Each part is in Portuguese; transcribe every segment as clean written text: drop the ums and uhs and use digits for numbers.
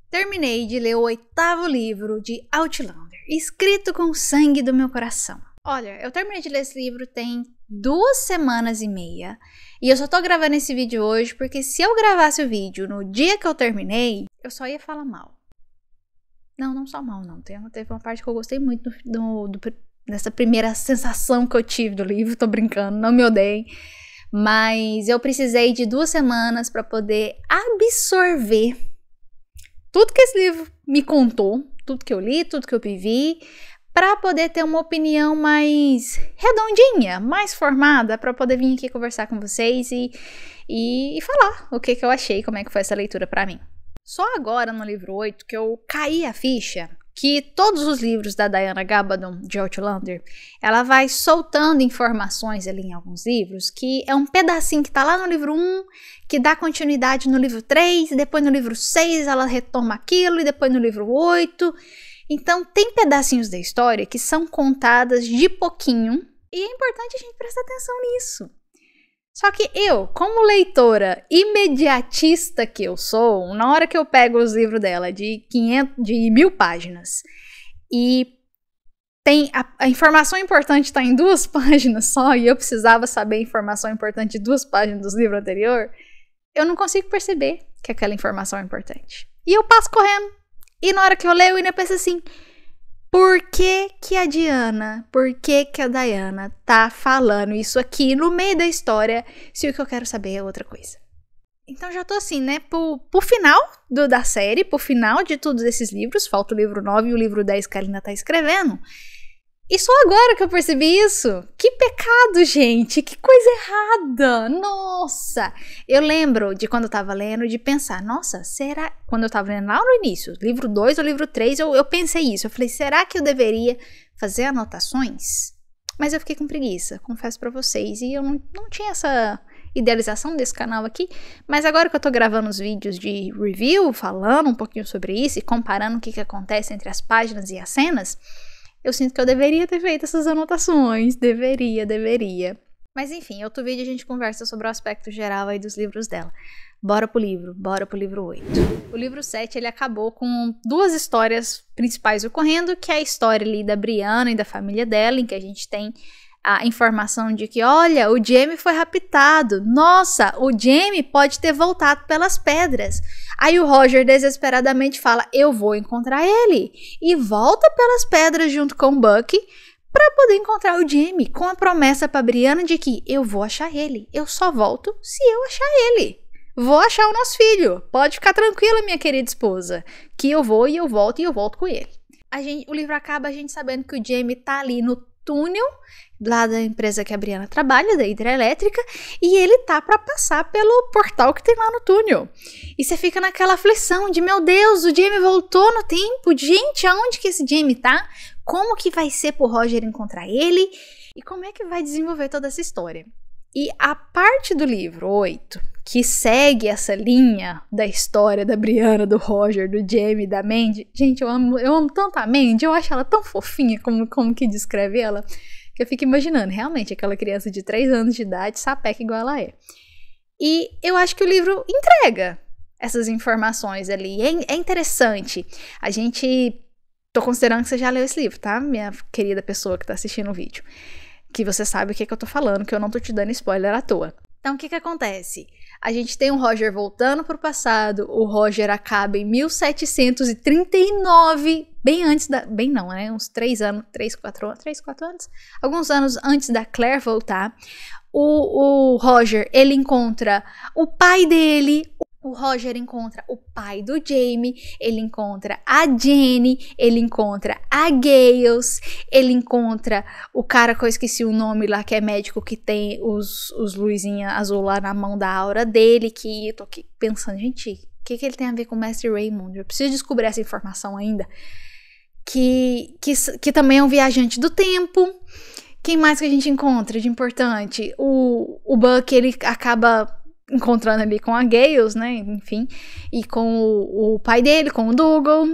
Terminei de ler o 8º livro de Outlander, escrito com o sangue do meu coração. Olha, eu terminei de ler esse livro tem 2 semanas e meia, e eu só tô gravando esse vídeo hoje porque se eu gravasse o vídeo no dia que eu terminei, eu só ia falar mal. Não só mal não, teve uma parte que eu gostei muito dessa primeira sensação que eu tive do livro, tô brincando, não me odeiem. Mas eu precisei de 2 semanas para poder absorver tudo que esse livro me contou, tudo que eu li, tudo que eu vivi, para poder ter uma opinião mais redondinha, mais formada, para poder vir aqui conversar com vocês e falar o que eu achei, como é que foi essa leitura para mim. Só agora no livro 8 que eu caí a ficha que todos os livros da Diana Gabaldon de Outlander, ela vai soltando informações ali em alguns livros, que é um pedacinho que tá lá no livro 1, que dá continuidade no livro 3, e depois no livro 6 ela retoma aquilo, e depois no livro 8. Então tem pedacinhos da história que são contadas de pouquinho, e é importante a gente prestar atenção nisso. Só que eu, como leitora imediatista que eu sou, na hora que eu pego os livros dela de 1000 páginas e tem a informação importante está em 2 páginas só e eu precisava saber a informação importante de 2 páginas dos livros anteriores, eu não consigo perceber que aquela informação é importante. E eu passo correndo. E na hora que eu leio, eu ainda penso assim, por que a Diana tá falando isso aqui no meio da história, se o que eu quero saber é outra coisa? Então já tô assim, né, pro final da série, pro final de todos esses livros, falta o livro 9 e o livro 10 que a Lina tá escrevendo. E só agora que eu percebi isso. Que pecado, gente, que coisa errada, nossa. Eu lembro de quando eu tava lendo, de pensar, nossa, será... Quando eu tava lendo lá no início, livro 2 ou livro 3, eu pensei isso. Eu falei, será que eu deveria fazer anotações? Mas eu fiquei com preguiça, confesso pra vocês. E eu não tinha essa idealização desse canal aqui. Mas agora que eu tô gravando os vídeos de review, falando um pouquinho sobre isso e comparando o que acontece entre as páginas e as cenas... Eu sinto que eu deveria ter feito essas anotações, deveria. Mas enfim, outro vídeo a gente conversa sobre o aspecto geral aí dos livros dela. Bora pro livro 8. O livro 7, ele acabou com 2 histórias principais ocorrendo, que é a história ali da Brianna e da família dela, em que a gente tem a informação de que, olha, o Jaime foi raptado. Nossa, o Jaime pode ter voltado pelas pedras. Aí o Roger desesperadamente fala, eu vou encontrar ele. E volta pelas pedras junto com o Bucky para poder encontrar o Jaime, com a promessa para Brianna de que eu vou achar ele. Eu só volto se eu achar ele. Vou achar o nosso filho. Pode ficar tranquila, minha querida esposa, que eu vou e eu volto com ele. O livro acaba a gente sabendo que o Jaime tá ali no túnel lá da empresa que a Brianna trabalha, da hidrelétrica, e ele tá pra passar pelo portal que tem lá no túnel. E você fica naquela aflição de, meu Deus, o Jaime voltou no tempo, gente, aonde que esse Jaime tá? Como que vai ser pro Roger encontrar ele? E como é que vai desenvolver toda essa história? E a parte do livro 8, que segue essa linha da história da Brianna, do Roger, do Jaime, da Mandy, gente, eu amo tanto a Mandy, eu acho ela tão fofinha como que descreve ela, que eu fico imaginando, realmente, aquela criança de 3 anos de idade, sapeca igual ela é. E eu acho que o livro entrega essas informações ali, é interessante. Tô considerando que você já leu esse livro, tá, minha querida pessoa que tá assistindo o vídeo, que você sabe o que eu tô falando, que eu não tô te dando spoiler à toa. Então, o que acontece? A gente tem o Roger voltando pro passado, o Roger acaba em 1739, bem antes da... Bem não, né? Uns 3, 4 anos? Alguns anos antes da Claire voltar. O Roger, ele encontra o pai dele... O Roger encontra o pai do Jaime, ele encontra a Jenny, ele encontra a Gales, ele encontra o cara que eu esqueci o nome lá, que é médico, que tem os luzinha azul lá na mão da aura dele, que eu tô aqui pensando, gente, o que ele tem a ver com o Mestre Raymond? Eu preciso descobrir essa informação ainda. Que também é um viajante do tempo. Quem mais que a gente encontra de importante? O Buck, ele acaba... encontrando ali com a Gales, né, enfim, e com o pai dele, com o Dougal.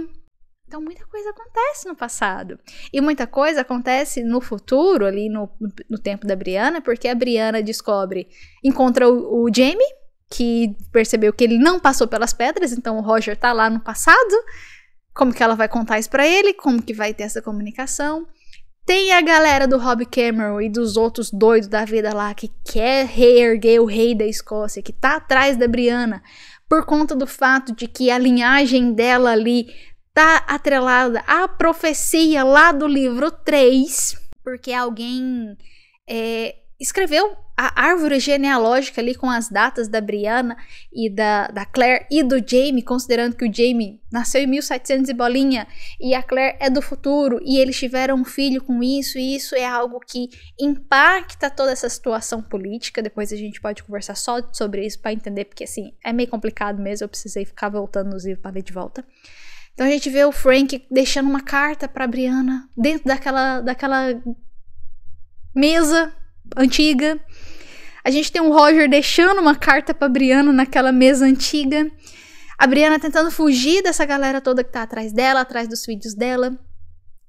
Então muita coisa acontece no passado, e muita coisa acontece no futuro, ali no tempo da Brianna, porque a Brianna encontra o Jaime, que percebeu que ele não passou pelas pedras, então o Roger tá lá no passado. Como que ela vai contar isso pra ele? Como que vai ter essa comunicação? Tem a galera do Rob Cameron e dos outros doidos da vida lá que quer reerguer o rei da Escócia, que tá atrás da Brianna, por conta do fato de que a linhagem dela ali tá atrelada à profecia lá do livro 3, porque alguém escreveu a árvore genealógica ali com as datas da Brianna e da Claire e do Jaime, considerando que o Jaime nasceu em 1700 e bolinha e a Claire é do futuro e eles tiveram um filho com isso, e isso é algo que impacta toda essa situação política. Depois a gente pode conversar só sobre isso para entender, porque assim, é meio complicado mesmo, eu precisei ficar voltando nos livros para ver de volta. Então a gente vê o Frank deixando uma carta para Brianna dentro daquela mesa antiga. A gente tem o Roger deixando uma carta pra Brianna naquela mesa antiga. A Brianna tentando fugir dessa galera toda que tá atrás dela, atrás dos filhos dela.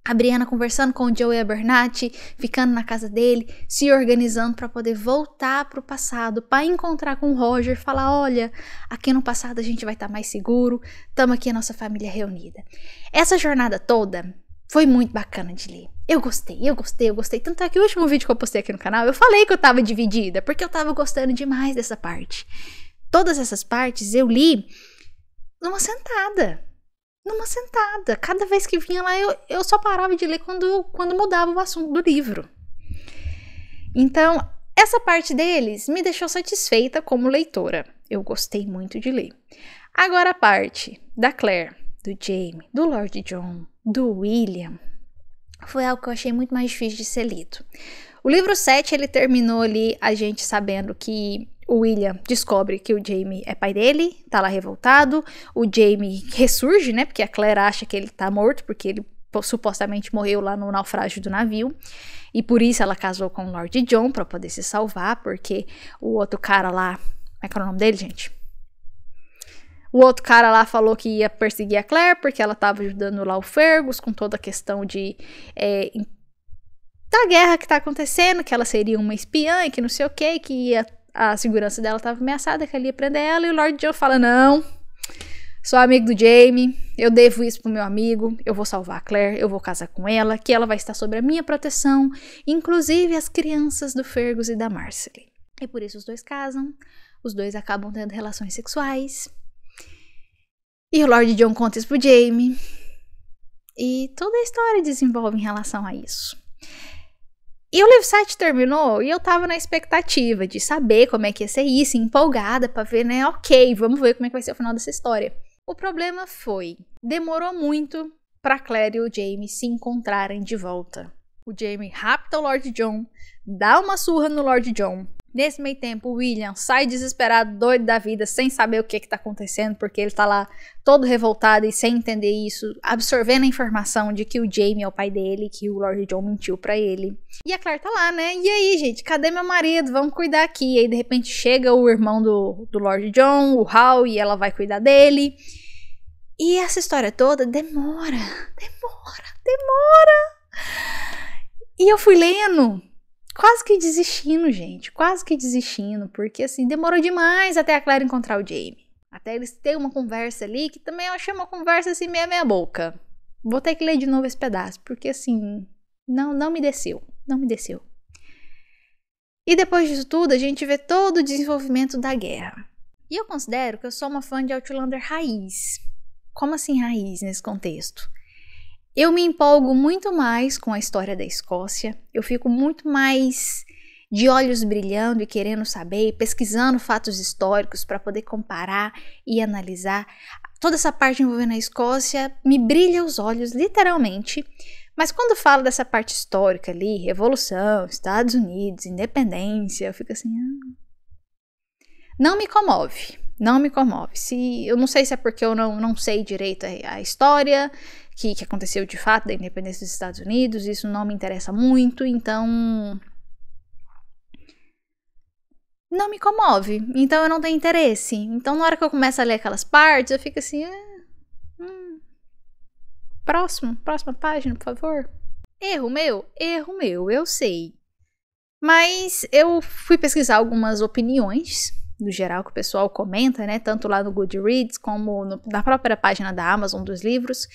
A Brianna conversando com o Joey Abernathy, ficando na casa dele, se organizando para poder voltar pro passado, para encontrar com o Roger e falar: olha, aqui no passado a gente vai estar mais seguro, estamos aqui a nossa família reunida. Essa jornada toda foi muito bacana de ler. Eu gostei. Tanto é que o último vídeo que eu postei aqui no canal, eu falei que eu tava dividida, porque eu tava gostando demais dessa parte. Todas essas partes eu li numa sentada. Cada vez que vinha lá, eu só parava de ler quando mudava o assunto do livro. Então, essa parte deles me deixou satisfeita como leitora. Eu gostei muito de ler. Agora a parte da Claire, do Jaime, do Lord John, do William, foi algo que eu achei muito mais difícil de ser lido. O livro 7, ele terminou ali a gente sabendo que o William descobre que o Jaime é pai dele, tá lá revoltado, o Jaime ressurge, né, porque a Claire acha que ele tá morto, porque ele supostamente morreu lá no naufrágio do navio, e por isso ela casou com o Lord John, pra poder se salvar, porque o outro cara lá, como é que é o nome dele, gente? O outro cara lá falou que ia perseguir a Claire porque ela tava ajudando lá o Fergus com toda a questão da guerra que tá acontecendo, que ela seria uma espiã e que não sei o que a segurança dela tava ameaçada, que ele ia prender ela, e o Lord John fala: não, sou amigo do Jaime, eu devo isso pro meu amigo, eu vou salvar a Claire, eu vou casar com ela, que ela vai estar sob a minha proteção, inclusive as crianças do Fergus e da Marcely. E por isso os dois casam, os dois acabam tendo relações sexuais. E o Lord John conta isso pro Jaime. E toda a história desenvolve em relação a isso. E o livro 7 terminou e eu tava na expectativa de saber como é que ia ser isso, empolgada pra ver, né? Ok, vamos ver como é que vai ser o final dessa história. O problema foi, demorou muito pra Claire e o Jaime se encontrarem de volta. O Jaime rapta o Lord John, dá uma surra no Lord John. Nesse meio tempo, o William sai desesperado, doido da vida, sem saber o que tá acontecendo, porque ele tá lá todo revoltado e sem entender isso, absorvendo a informação de que o Jaime é o pai dele, que o Lord John mentiu pra ele. E a Claire tá lá, né? E aí, gente, cadê meu marido? Vamos cuidar aqui. E aí, de repente, chega o irmão do Lord John, o Hal, e ela vai cuidar dele. E essa história toda demora. E eu fui lendo, quase que desistindo, gente. Porque, assim, demorou demais até a Claire encontrar o Jaime. Até eles terem uma conversa ali, que também eu achei uma conversa, assim, meia boca. Vou ter que ler de novo esse pedaço, porque, assim, não me desceu. E depois disso tudo, a gente vê todo o desenvolvimento da guerra. E eu considero que eu sou uma fã de Outlander raiz. Como assim raiz nesse contexto? Eu me empolgo muito mais com a história da Escócia, eu fico muito mais de olhos brilhando e querendo saber, pesquisando fatos históricos para poder comparar e analisar. Toda essa parte envolvendo a Escócia me brilha os olhos, literalmente. Mas quando falo dessa parte histórica ali, Revolução, Estados Unidos, Independência, eu fico assim... Não me comove. Eu não sei se é porque eu não sei direito a história que aconteceu de fato da independência dos Estados Unidos, isso não me interessa muito, então não me comove, então eu não tenho interesse. Então na hora que eu começo a ler aquelas partes, eu fico assim, próxima página, por favor. Erro meu, eu sei. Mas eu fui pesquisar algumas opiniões no geral, que o pessoal comenta, né? Tanto lá no Goodreads como na própria página da Amazon dos livros.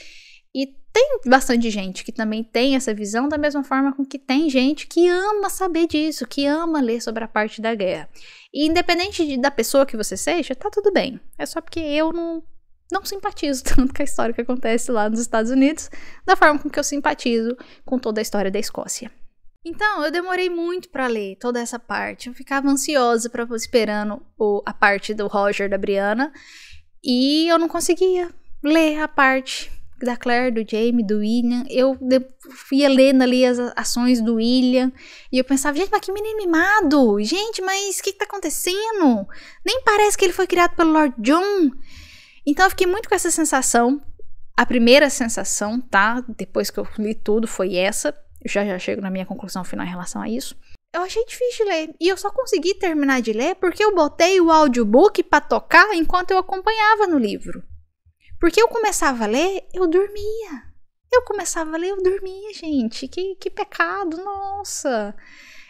E tem bastante gente que também tem essa visão, da mesma forma com que tem gente que ama saber disso, que ama ler sobre a parte da guerra. E independente da pessoa que você seja, tá tudo bem. É só porque eu não simpatizo tanto com a história que acontece lá nos Estados Unidos, da forma com que eu simpatizo com toda a história da Escócia. Então, eu demorei muito pra ler toda essa parte. Eu ficava ansiosa esperando a parte do Roger, da Brianna, e eu não conseguia ler a parte da Claire, do Jaime, do William. Eu ia lendo ali as ações do William e eu pensava, gente, mas que menino mimado! Gente, mas o que tá acontecendo? Nem parece que ele foi criado pelo Lord John. Então eu fiquei muito com essa sensação. A primeira sensação, tá? Depois que eu li tudo, foi essa. Eu já chego na minha conclusão final em relação a isso. Eu achei difícil de ler. E eu só consegui terminar de ler porque eu botei o audiobook pra tocar enquanto eu acompanhava no livro. Porque eu começava a ler, eu dormia. Eu começava a ler, eu dormia, gente. Que pecado, nossa.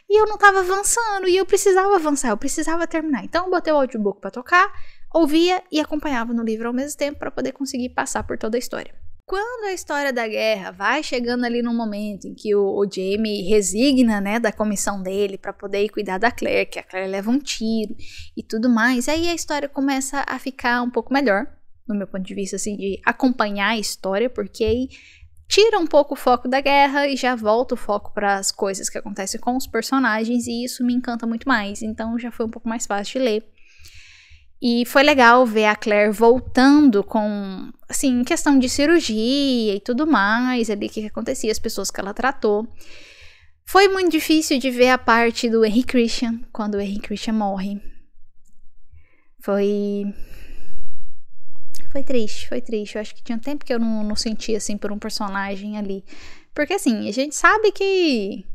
E eu não tava avançando, e eu precisava avançar, eu precisava terminar. Então eu botei o audiobook pra tocar, ouvia e acompanhava no livro ao mesmo tempo para poder conseguir passar por toda a história. Quando a história da guerra vai chegando ali no momento em que o Jaime resigna, né, da comissão dele para poder ir cuidar da Claire, que a Claire leva um tiro e tudo mais, aí a história começa a ficar um pouco melhor. No meu ponto de vista, assim, de acompanhar a história, porque aí tira um pouco o foco da guerra e já volta o foco para as coisas que acontecem com os personagens, e isso me encanta muito mais, então já foi um pouco mais fácil de ler. E foi legal ver a Claire voltando com, assim, questão de cirurgia e tudo mais, ali, o que acontecia, as pessoas que ela tratou. Foi muito difícil de ver a parte do Henry Christian, quando o Henry Christian morre. Foi triste, foi triste. Eu acho que tinha tempo que eu não sentia, assim, por um personagem ali. Porque, assim, a gente sabe que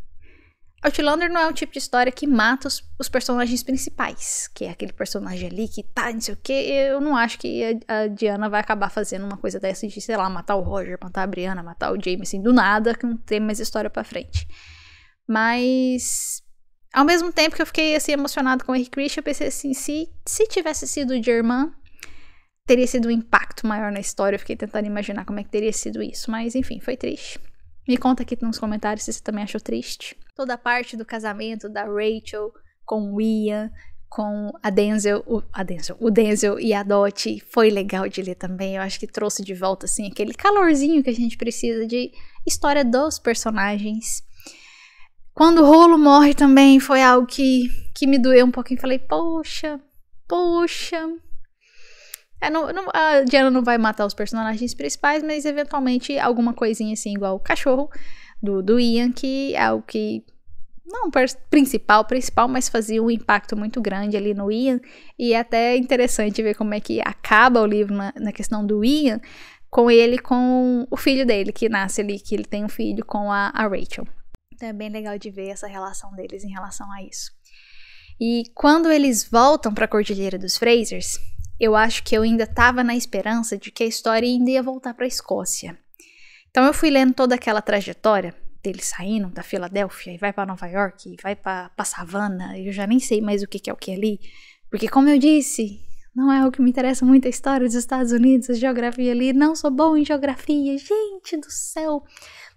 Outlander não é um tipo de história que mata os personagens principais. Que é aquele personagem ali que tá, não sei o que. Eu não acho que a Diana vai acabar fazendo uma coisa dessa de, sei lá, matar o Roger, matar a Brianna, matar o Jaime, assim, do nada, que não tem mais história pra frente. Mas ao mesmo tempo que eu fiquei, assim, emocionado com o Henry Christian, eu pensei assim, se tivesse sido de irmã, teria sido um impacto maior na história. Eu fiquei tentando imaginar como é que teria sido isso. Mas, enfim, foi triste. Me conta aqui nos comentários se você também achou triste. Toda a parte do casamento da Rachel com o Ian, com o Denzel e a Dottie, foi legal de ler também. Eu acho que trouxe de volta, assim, aquele calorzinho que a gente precisa de história dos personagens. Quando o Rolo morre também foi algo que me doeu um pouquinho. Falei, poxa... a Diana não vai matar os personagens principais, mas eventualmente alguma coisinha assim, igual o cachorro do Ian, que é o que, não principal, mas fazia um impacto muito grande ali no Ian. E é até interessante ver como é que acaba o livro na questão do Ian, com ele, com o filho dele, que nasce ali, que ele tem um filho com a Rachel. Então é bem legal de ver essa relação deles em relação a isso. E quando eles voltam para a Cordilheira dos Frasers, eu acho que eu ainda tava na esperança de que a história ainda ia voltar pra Escócia. Então eu fui lendo toda aquela trajetória deles saindo da Filadélfia e vai pra Nova York e vai pra Savannah. Eu já nem sei mais o que é o que ali. Porque, como eu disse, não é algo que me interessa muito, a história dos Estados Unidos, a geografia ali. Não sou bom em geografia, gente do céu.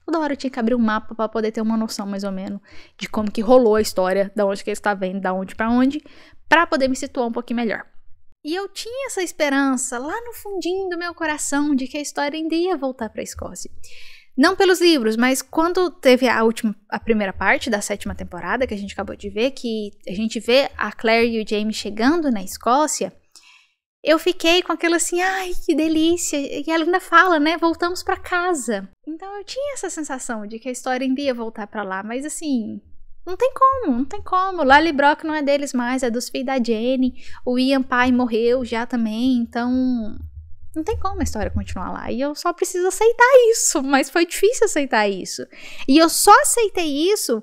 Toda hora eu tinha que abrir um mapa pra poder ter uma noção mais ou menos de como que rolou a história, da onde que eles estavam vendo, da onde pra onde, pra poder me situar um pouquinho melhor. E eu tinha essa esperança lá no fundinho do meu coração de que a história ainda ia voltar para a Escócia. Não pelos livros, mas quando teve a primeira parte da 7ª temporada, que a gente acabou de ver, que a gente vê a Claire e o Jaime chegando na Escócia, eu fiquei com aquilo assim, ai, que delícia. E ela ainda fala, né, voltamos para casa. Então eu tinha essa sensação de que a história ainda ia voltar para lá, mas assim... Não tem como. Lallybroch não é deles mais, é dos filhos da Jenny. O Ian pai morreu já também, então não tem como a história continuar lá. E eu só preciso aceitar isso, mas foi difícil aceitar isso. E eu só aceitei isso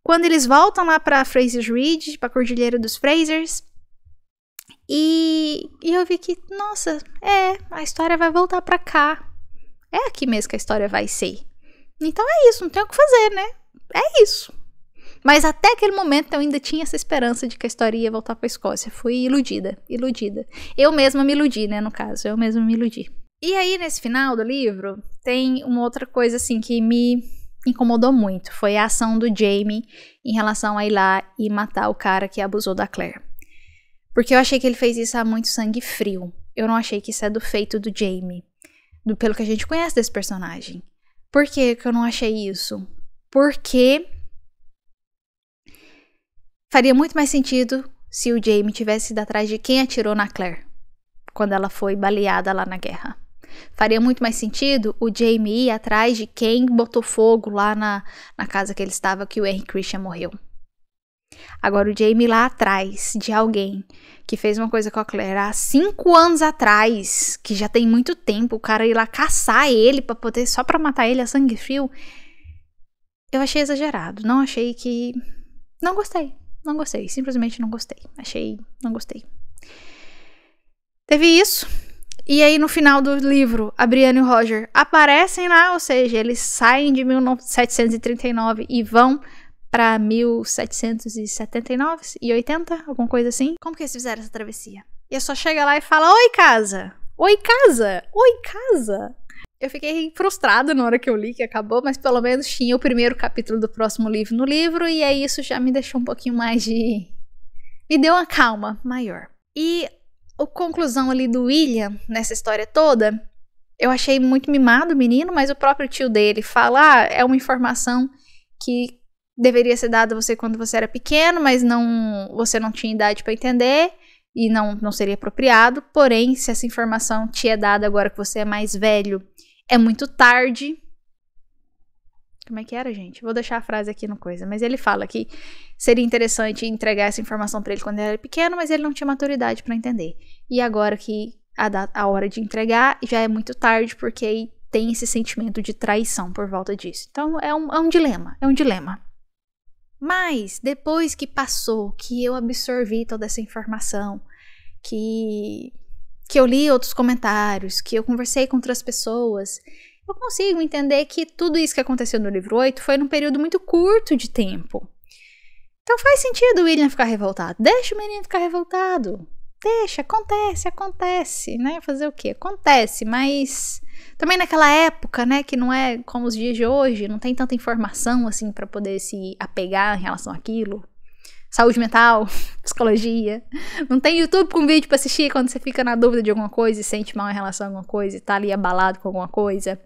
quando eles voltam lá pra Fraser's Ridge, pra Cordilheira dos Frasers. E eu vi que, nossa, a história vai voltar pra cá. É aqui mesmo que a história vai ser. Então é isso, não tem o que fazer, né? É isso. Mas até aquele momento eu ainda tinha essa esperança de que a história ia voltar pra Escócia. Fui iludida. Eu mesma me iludi, né, no caso. Eu mesma me iludi. E aí, nesse final do livro, tem uma outra coisa, assim, que me incomodou muito. Foi a ação do Jaime em relação a ir lá e matar o cara que abusou da Claire. Porque eu achei que ele fez isso a muito sangue frio. Eu não achei que isso é do feito do Jaime. Pelo que a gente conhece desse personagem. Por que eu não achei isso? Porque faria muito mais sentido se o Jaime tivesse ido atrás de quem atirou na Claire quando ela foi baleada lá na guerra. Faria muito mais sentido o Jaime ir atrás de quem botou fogo lá na casa que ele estava, que o Henry Christian morreu. Agora o Jaime lá atrás de alguém que fez uma coisa com a Claire há 5 anos atrás, que já tem muito tempo, o cara ir lá caçar ele pra poder, só pra matar ele a sangue frio, eu achei exagerado. Não achei que... Não gostei, simplesmente não gostei. Não gostei. Teve isso. E aí no final do livro, a Brienne e o Roger aparecem lá, ou seja, eles saem de 1739 e vão pra 1779 e 80, alguma coisa assim. Como que eles fizeram essa travessia? E eu só chego lá e falo, oi casa! Oi casa! Oi casa! Eu fiquei frustrada na hora que eu li que acabou, mas pelo menos tinha o primeiro capítulo do próximo livro no livro, e aí isso já me deixou um pouquinho mais de... me deu uma calma maior. E a conclusão ali do William, nessa história toda, eu achei muito mimado o menino, mas o próprio tio dele fala, é uma informação que deveria ser dada a você quando você era pequeno, mas você não tinha idade para entender e não seria apropriado. Porém, se essa informação te é dada agora que você é mais velho, é muito tarde. Como é que era, gente? Vou deixar a frase aqui no coisa. Mas ele fala que seria interessante entregar essa informação para ele quando ele era pequeno, mas ele não tinha maturidade para entender. E agora que a hora de entregar já é muito tarde, porque aí tem esse sentimento de traição por volta disso. Então é um dilema. Mas, depois que passou, que eu absorvi toda essa informação, que eu li outros comentários, que eu conversei com outras pessoas, eu consigo entender que tudo isso que aconteceu no livro 8 foi num período muito curto de tempo. Então faz sentido o William ficar revoltado. Deixa o menino ficar revoltado. Deixa, acontece, né? Fazer o quê? Acontece, mas... também naquela época, né, que não é como os dias de hoje, não tem tanta informação, assim, pra poder se apegar em relação àquilo. Saúde mental, psicologia. Não tem YouTube com vídeo pra assistir quando você fica na dúvida de alguma coisa e sente mal em relação a alguma coisa e tá ali abalado com alguma coisa.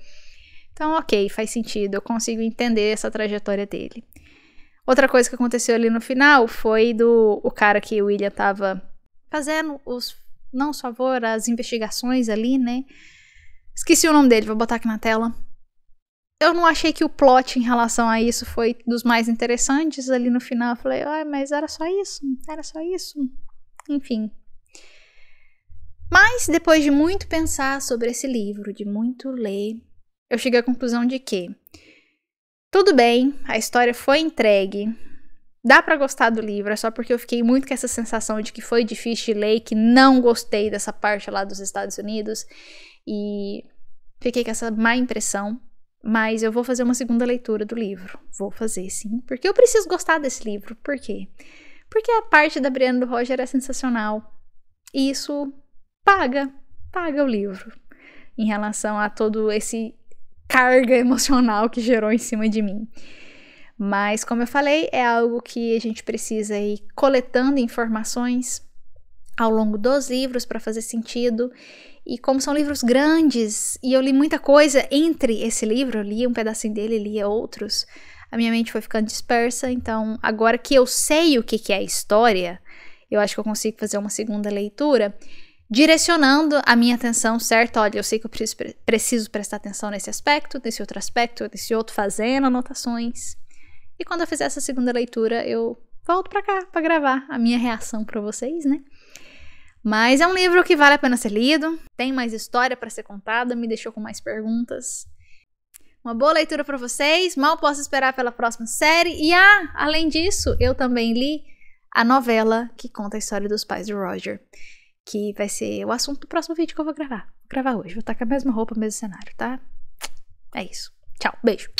Então, ok, faz sentido, eu consigo entender essa trajetória dele. Outra coisa que aconteceu ali no final foi o cara que o William tava fazendo as investigações ali, né? Esqueci o nome dele, vou botar aqui na tela. Eu não achei que o plot em relação a isso foi dos mais interessantes. Ali no final eu falei, mas era só isso. Enfim. Mas depois de muito pensar sobre esse livro, de muito ler, eu cheguei à conclusão de que tudo bem, a história foi entregue. Dá pra gostar do livro, é só porque eu fiquei muito com essa sensação de que foi difícil de ler, que não gostei dessa parte lá dos Estados Unidos. E fiquei com essa má impressão, mas eu vou fazer uma segunda leitura do livro. Vou fazer, sim, porque eu preciso gostar desse livro. Por quê? Porque a parte da Brienne e do Roger é sensacional. E isso paga o livro em relação a todo esse carga emocional que gerou em cima de mim. Mas, como eu falei, é algo que a gente precisa ir coletando informações ao longo dos livros para fazer sentido. E como são livros grandes, e eu li muita coisa entre esse livro, eu lia um pedacinho dele, lia outros, a minha mente foi ficando dispersa. Então, agora que eu sei o que é a história, eu acho que eu consigo fazer uma segunda leitura, direcionando a minha atenção, certo? Olha, eu sei que eu preciso prestar atenção nesse aspecto, nesse outro, fazendo anotações. E quando eu fizer essa segunda leitura, eu volto pra cá pra gravar a minha reação pra vocês, né? Mas é um livro que vale a pena ser lido, tem mais história pra ser contada, me deixou com mais perguntas. Uma boa leitura pra vocês, mal posso esperar pela próxima série. E além disso, eu também li a novela que conta a história dos pais de Roger, que vai ser o assunto do próximo vídeo que eu vou gravar. Vou gravar hoje, vou estar com a mesma roupa, mesmo cenário, tá? É isso. Tchau, beijo.